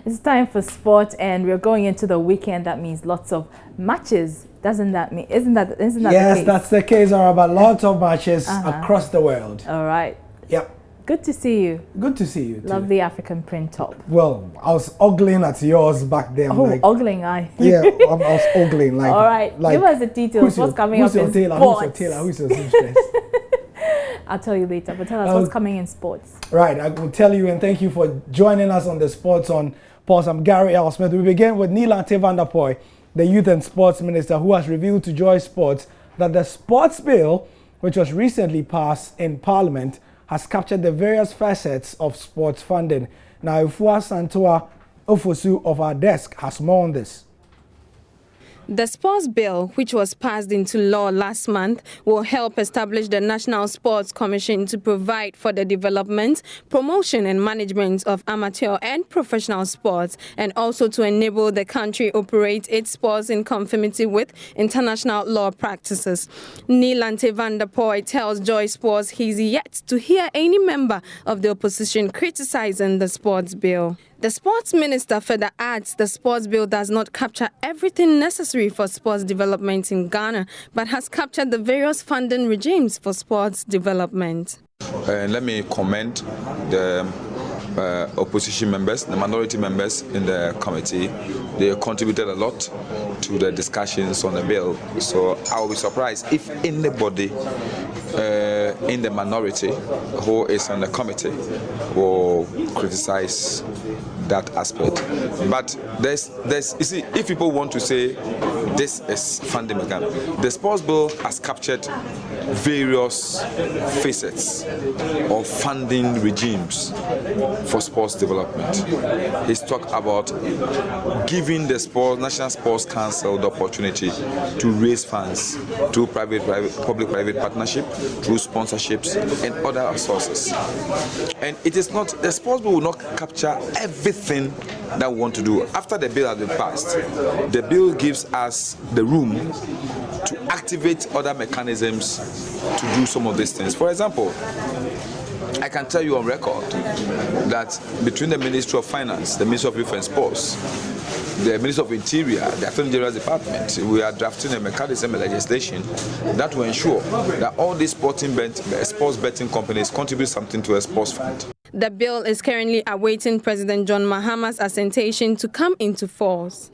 It's time for sport, and we're going into the weekend. That means lots of matches. Doesn't that mean? Isn't that yes, the case? That's the case. Are about lots of matches across the world. All right. Yep. Good to see you. Good to see you too. Love the African print top. Well, I was ogling at yours back then. Oh, like, ogling, I. Yeah, I was ogling. Like, all right, like, give us the details. What's coming up in sports? Who's your tailor? Who's your seamstress? I'll tell you later, but tell us what's coming in sports. Right, I will tell you, and thank you for joining us on the Sports on Pulse. I'm Gary L. Smith. We begin with Neelanthe van der Poy, the Youth and Sports Minister, who has revealed to Joy Sports that the sports bill, which was recently passed in Parliament, has captured the various facets of sports funding. Now, Ifua Santoa Ofosu of our desk has more on this. The sports bill, which was passed into law last month, will help establish the National Sports Commission to provide for the development, promotion and management of amateur and professional sports, and also to enable the country operate its sports in conformity with international law practices. Neelanthe van der Poy tells Joy Sports he's yet to hear any member of the opposition criticizing the sports bill. The sports minister further adds the sports bill does not capture everything necessary for sports development in Ghana, but has captured the various funding regimes for sports development. Let me commend the opposition members, the minority members in the committee. They contributed a lot to the discussions on the bill. So I will be surprised if anybody in the minority who is on the committee will criticize that aspect. But there's you see, if people want to say this is funding mechanism, the sports bill has captured various facets of funding regimes for sports development. He's talked about giving the National Sports Council the opportunity to raise funds through public-private partnership, through sponsorships and other sources. And it is not, the sports bill will not capture everything that we want to do. After the bill has been passed, the bill gives us the room to activate other mechanisms to do some of these things. For example, I can tell you on record that between the Ministry of Finance, the Ministry of Youth and Sports, the Ministry of Interior, the Attorney General's Department, we are drafting a mechanism, a legislation that will ensure that all these sports betting companies contribute something to a sports fund. The bill is currently awaiting President John Mahama's assentation to come into force.